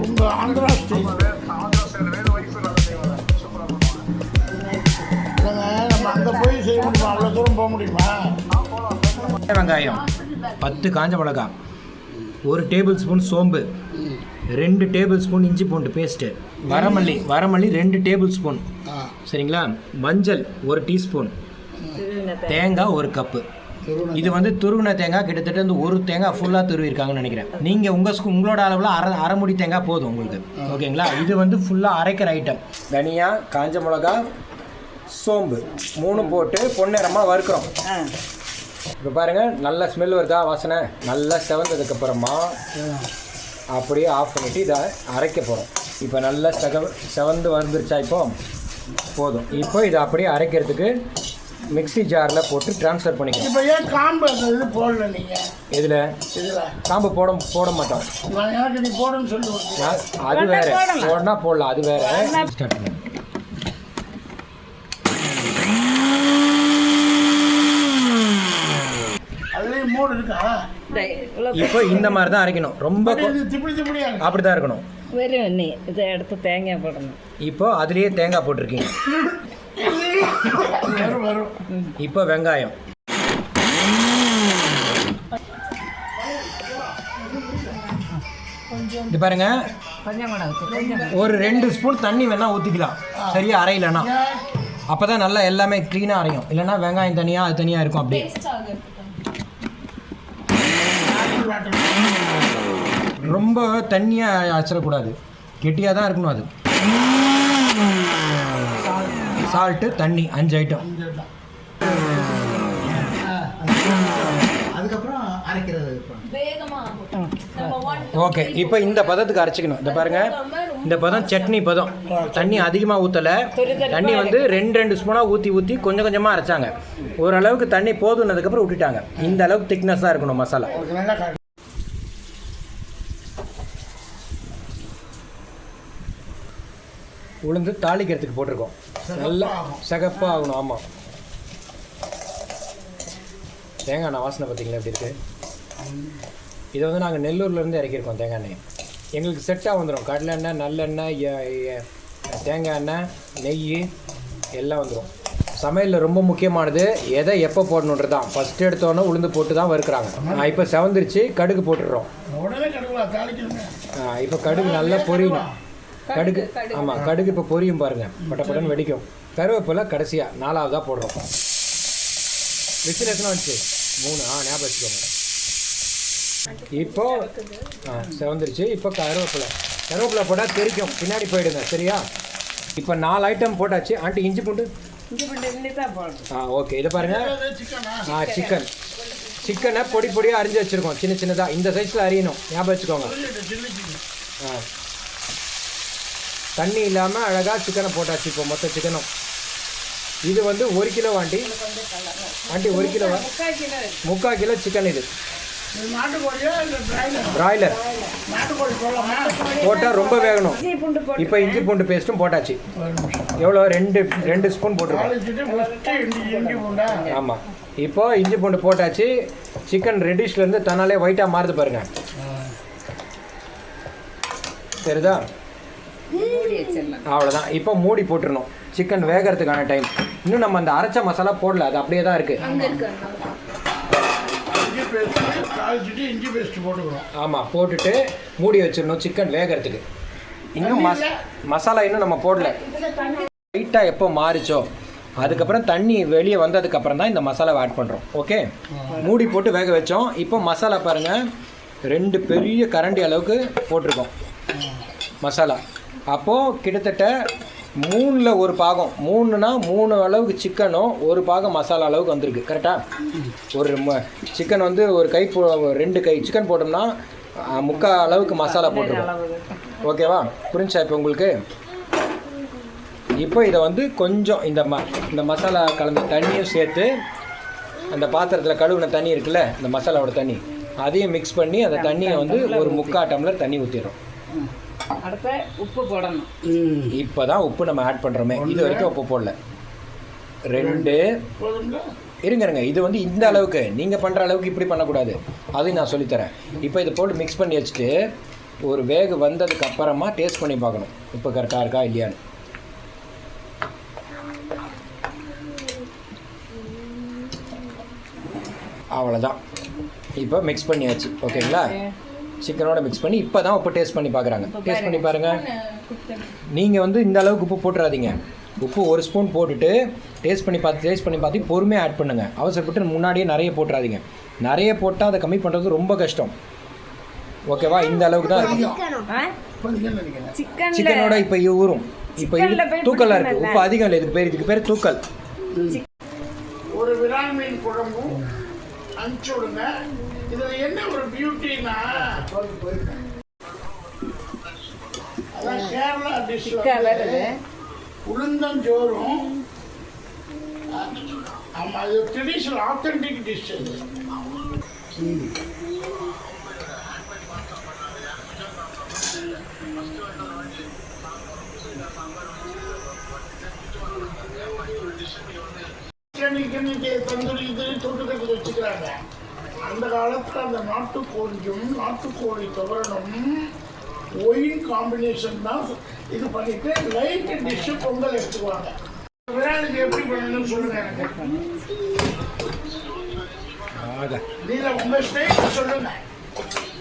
உங்க ஆந்திரா ஸ்டைல் இல்லைங்க, நம்ம அங்கே போய் செய்ய முடியுமா? அவ்வளோ தூரம் போக முடியுமா? வெங்காயம் 10 காஞ்ச மிளகா, 1 டேபிள் ஸ்பூன் சோம்பு, 2 டேபிள் ஸ்பூன் இஞ்சி பூண்டு பேஸ்ட்டு, வரமல்லி 2 டேபிள் ஸ்பூன், சரிங்களா? மஞ்சள் 1 டீஸ்பூன், தேங்காய் 1 கப்பு. இது வந்து துருவின தேங்காய், கிட்டத்தட்ட வந்து 1 தேங்காய் ஃபுல்லாக துருவிருக்காங்கன்னு நினைக்கிறேன். நீங்கள் உங்களோட அளவில் அரை முடி தேங்காய் போதும் உங்களுக்கு, ஓகேங்களா? இது வந்து ஃபுல்லாக அரைக்கிற ஐட்டம். தனியா, காஞ்ச மிளகா, சோம்பு 3 போட்டு பொன்னிறமாக வறுக்கிறோம். இப்போ பாருங்கள், நல்ல ஸ்மெல் வருதா, வாசனை நல்லா செவந்ததுக்கப்புறமா அப்படியே ஆஃப் பண்ணிவிட்டு இதை அரைக்க போகிறோம். இப்போ நல்லா செவந்து வந்துருச்சா? இப்போ போதும். இப்போ இதை அப்படியே அரைக்கிறதுக்கு மிக்ஸி ஜாரில் போட்டு ட்ரான்ஸ்ஃபர் பண்ணிக்கலாம். இப்போ ஏன் காம்பு இது போடல நீங்கள்? இதில் காம்பு போட மாட்டோம். எனக்கு நீ போடணும்னு சொல்லி அது வேறு, போடனா போடலாம், அது வேறு. ஸ்டார்ட் பண்ணு. அதுலேயும் மூடு இருக்கா? இப்போ இந்த மாதிரி தான் அரைக்கணும், ரொம்ப அப்படி தான் இருக்கணும். வெறும் நீ இதை எடுத்து தேங்காய் போடணும். இப்போ அதுலேயே தேங்காய் போட்டிருக்கீங்க. இப்போ வெங்காயம், இது பாருங்க, ஒரு 2 ஸ்பூன் தண்ணி வேணா ஊற்றிக்கலாம், சரியா? அரையிலனா அப்போ தான் நல்லா எல்லாமே க்ளீனாக அரையும். இல்லைன்னா வெங்காயம் தனியாக அது தனியாக இருக்கும். அப்படியே ரொம்ப தண்ணியாக அரைச்சிடக்கூடாது, கெட்டியாக தான் இருக்கணும். அது சால்ட்டு, தண்ணி 5 ஐட்டம். அதுக்கப்புறம் அரைக்கிறது ஓகே. இப்போ இந்த பதத்துக்கு அரைச்சிக்கணும். இந்த பாருங்கள், இந்த பதம் சட்னி பதம். தண்ணி அதிகமாக ஊற்றலை, தண்ணி வந்து 2 ஸ்பூனாக ஊற்றி கொஞ்சம் கொஞ்சமாக அரைச்சாங்க. ஓரளவுக்கு தண்ணி போதுனதுக்கப்புறம் விட்டுட்டாங்க. இந்த அளவுக்கு திக்னஸாக இருக்கணும் மசாலா. உளுந்து தாளிக்கிறதுக்கு போட்டிருக்கோம், நல்லா சகப்பாக ஆகணும். ஆமாம், தேங்காய் எண்ணெய் வாசனை பார்த்தீங்களா எப்படி இருக்குது? இதை வந்து நாங்கள் நெல்லூர்லேருந்து இறக்கியிருக்கோம். தேங்காய் எண்ணெய் எங்களுக்கு செட்டாக வந்துடும். கடலை எண்ணெய், நல்லெண்ணெய், தேங்காய் எண்ணெய், நெய் எல்லாம் வந்துடும். சமையலில் ரொம்ப முக்கியமானது எதை எப்போ போடணுன்றது தான். ஃபஸ்ட்டு எடுத்தோன்னே உளுந்து போட்டு தான் வறுக்கிறாங்க. இப்போ செவந்துருச்சு, கடுகு போட்டுடுறோம். இப்போ கடுகு நல்லா பொரியணும். கடுகு, ஆமாம், கடுகு இப்போ பொரியும் பாருங்கள், பட்டப்பட்டன்னு வெடிக்கும். கருவேப்பிலை கடைசியாக 4ஆவதாக போடுறோம். விசில் எத்தனை வந்துச்சு? 3. ஞாபகம் வச்சுக்கோங்க. இப்போ செவந்துருச்சு. இப்போ கருவேப்பிலை போட்டால் தெரிக்கும், பின்னாடி போயிடுங்க, சரியா? இப்போ 4 ஐட்டம் போட்டாச்சு. ஆண்டி இஞ்சி பூண்டு ஓகே. இதை பாருங்கள், சிக்கனை பொடியாக அரிஞ்சு வச்சுருக்கோம், சின்னதாக. இந்த சைஸில் அரியணும், ஞாபகம் வச்சுக்கோங்க. தண்ணி இல்லாமல் அழகாக சிக்கனை போட்டாச்சு. இப்போ மொத்த சிக்கனும் இது வந்து 1 கிலோ. ஆண்டி 1 கிலோவா? 3/4 கிலோ சிக்கன். இது பிராய்லர் போட்டால் ரொம்ப வேகணும். இப்போ இஞ்சி பூண்டு பேஸ்ட்டும் போட்டாச்சு. எவ்வளோ? 2 ஸ்பூன் போட்டிருக்கோம். ஆமாம், இப்போ இஞ்சி பூண்டு போட்டாச்சு. சிக்கன் ரெட்டிஷ்லேருந்து தன்னாலே ஒயிட்டாக மாறுது பாருங்கள், சரிதா? அவ்வளோதான். இப்போ மூடி போட்டுருணும். Chicken வேகிறதுக்கான time. இன்னும் நம்ம அந்த அரைச்ச மசாலா போடல, அது அப்படியே தான் இருக்குது. ஆமாம், போட்டுட்டு மூடி வச்சிடணும் சிக்கன் வேகிறதுக்கு. இன்னும் மசாலா இன்னும் நம்ம போடல. லைட்டாக எப்போ மாறிச்சோ அதுக்கப்புறம் தண்ணி வெளியே வந்ததுக்கப்புறம் தான் இந்த மசாலாவை ஆட் பண்ணுறோம். ஓகே, மூடி போட்டு வேக வச்சோம். இப்போ மசாலா பாருங்கள், 2 பெரிய கரண்டி அளவுக்கு போட்டிருக்கோம் மசாலா. அப்போது கிட்டத்தட்ட 3ல் 1 பாகம், 3னா 3 அளவுக்கு சிக்கனும் 1 பாகம் மசாலா அளவுக்கு வந்திருக்கு. கரெக்டாக? ஒரு சிக்கன் வந்து 1 கை 2 கை சிக்கன் போட்டோம்னா 3/4 அளவுக்கு மசாலா போட்டிருக்கோம். ஓகேவா? புரிஞ்சா இப்போ உங்களுக்கு? இப்போ இதை வந்து கொஞ்சம் இந்த மசாலா கலந்த தண்ணியும் சேர்த்து, அந்த பாத்திரத்தில் கழுவுன தண்ணி இருக்குல்ல, இந்த மசாலாவோட தண்ணி, அதையும் மிக்ஸ் பண்ணி அந்த தண்ணியை வந்து ஒரு 3/4 டம்ளர் தண்ணி ஊற்றிடுறோம். அடுத்து உப்பு போடணும். இப்போ தான் உப்பு நம்ம ஆட் பண்ணுறோமே, இது வரைக்கும் உப்பு போடல. 2 இருங்க இது வந்து இந்த அளவுக்கு நீங்கள் பண்ணுற அளவுக்கு இப்படி பண்ணக்கூடாது, அதையும் நான் சொல்லித்தரேன். இப்போ இதை போட்டு மிக்ஸ் பண்ணி வச்சுட்டு ஒரு வேக வந்ததுக்கு அப்புறமா டேஸ்ட் பண்ணி பார்க்கணும் இப்போ கரெக்டாக இருக்கா இல்லையான்னு. அவ்வளோதான், இப்போ மிக்ஸ் பண்ணியாச்சு. ஓகேங்களா, சிக்கனோட மிக்ஸ் பண்ணி இப்போ தான் உப்பு டேஸ்ட் பண்ணி பார்க்குறாங்க. டேஸ்ட் பண்ணி பாருங்கள். நீங்கள் வந்து இந்த அளவுக்கு உப்பு போட்டுறாதீங்க. உப்பு 1 ஸ்பூன் போட்டுட்டு டேஸ்ட் பண்ணி பார்த்து பொறுமையாக ஆட் பண்ணுங்கள். அவசரப்பட்டு முன்னாடியே நிறைய போட்டுறாதீங்க. நிறைய போட்டால் அதை கம்மி பண்ணுறது ரொம்ப கஷ்டம். ஓகேவா, இந்த அளவுக்கு தான் இருக்கும். சிக்கனோட இப்போ ஊறும். இப்போ தூக்கலாக இருக்குது, உப்பு அதிகம் இல்லை. இதுக்கு பேர் தூக்கல். ஒரு விரால் மீன் குழம்பும் அனுப்பிச்சு விடுங்க. இதில் என்ன ஒரு பியூட்டின்னா, அதான் கேரளா டிஷ்ஷில் உளுந்தஞ்சோறும், ஆமாம், அது ட்ரெடிஷ்னல் ஆத்தென்டிக் டிஷ். அது தந்தூரி தொட்டுக்கட்டு வச்சுக்கிறாங்க. அந்த காலத்தில் அந்த நாட்டுக்கோழியும் நாட்டுக்கோழி துவரணும் ஒயின் காம்பினேஷன் தான் இது பண்ணிட்டு லைட் டிஷ்ஷு பொங்கல் எடுத்துக்குவாங்க. விராலுக்கு எப்படி பண்ணணும்னு சொல்லுங்க எனக்கு. நீங்கள் உங்கள் ஸ்டைலில் சொல்லுங்க.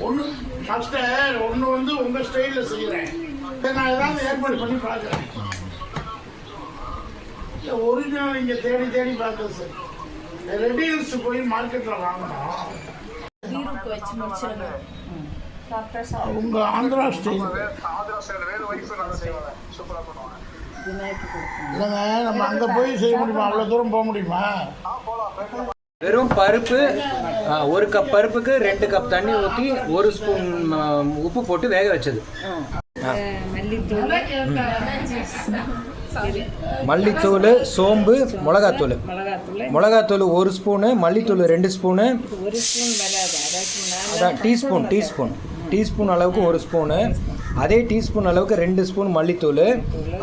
ஒன்று மாஸ்டர், ஒன்று வந்து உங்கள் ஸ்டைலில் செய்கிறேன். நான் ஏதாவது ஏற்பாடு பண்ணி பார்க்குறேன். ஒரிஜினல் இங்கே தேடி பார்த்தது சரி. ரெடில்ஸ் போய் மார்க்கெட்டில் வாங்கணும். உங்கள் ஆந்திரா ஸ்டைல் இல்லைங்க, நம்ம அங்கே போய் செய்ய முடியுமா? அவ்வளோ தூரம் போக முடியுமா? வெறும் பருப்பு 1 கப் பருப்புக்கு 2 கப் தண்ணி ஊற்றி 1 ஸ்பூன் உப்பு போட்டு வேக வச்சது. மல்லித்தூள், சோம்பு, மிளகாத்தூள். 1 ஸ்பூனு, மல்லித்தூள் 2 ஸ்பூனு, அதான் டீஸ்பூன் அளவுக்கு 1 ஸ்பூனு, அதே டீஸ்பூன் அளவுக்கு 2 ஸ்பூன் மல்லித்தூள்,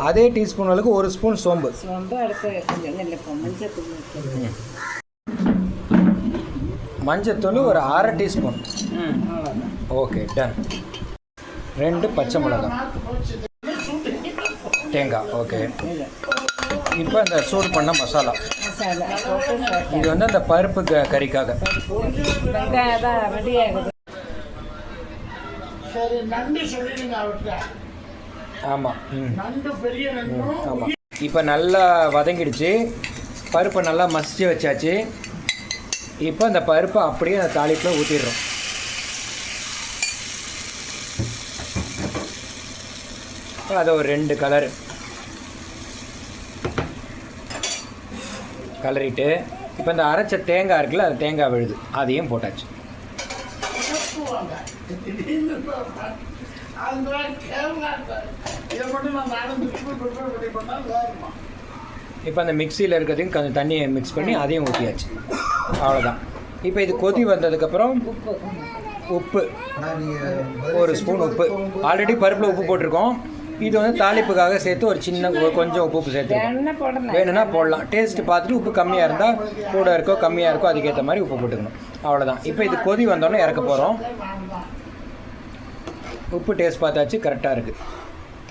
அதே டீஸ்பூன் அளவுக்கு 1 ஸ்பூன் சோம்பு. மஞ்சத்தூள் ஒரு 1/2 டீஸ்பூன். Okay, ton. 2 பச்சை மிளகாய், தேங்காய். ஓகே, இப்போ இந்த சூடு பண்ண மசாலா. இது வந்து அந்த பருப்பு கறிக்காக. ஆமாம், ஆமாம். இப்போ நல்லா வதங்கிடுச்சு, பருப்பை நல்லா மசிச்சு வச்சாச்சு. இப்போ அந்த பருப்பை அப்படியே அந்த தாளிப்பில் ஊற்றிடுறோம். அதை ஒரு 2 கலரிட்டு இப்போ இந்த அரைச்ச தேங்காய் இருக்குல்ல, அது தேங்காய் விழுது, அதையும் போட்டாச்சு. இப்போ அந்த மிக்சியில் இருக்கிறதையும் கொஞ்சம் தண்ணியை மிக்ஸ் பண்ணி அதையும் ஊற்றியாச்சு. அவ்வளோதான். இப்போ இது கொதி வந்ததுக்கப்புறம் உப்பு 1 ஸ்பூன் உப்பு. ஆல்ரெடி பருப்பில் உப்பு போட்டிருக்கோம். இது வந்து தாளிப்புக்காக சேர்த்து ஒரு சின்ன கொஞ்சம் உப்பு சேர்த்துருக்கோம். வேணும்னா போடலாம். டேஸ்ட்டு பார்த்துட்டு உப்பு கம்மியாக இருந்தால் கூட இருக்கோ கம்மியாக இருக்கோ அதுக்கேற்ற மாதிரி உப்பு போட்டுக்கணும். அவ்வளோதான். இப்போ இது கொதி வந்தோடனே இறக்க போகிறோம். உப்பு டேஸ்ட் பார்த்தாச்சு, கரெக்டாக இருக்குது.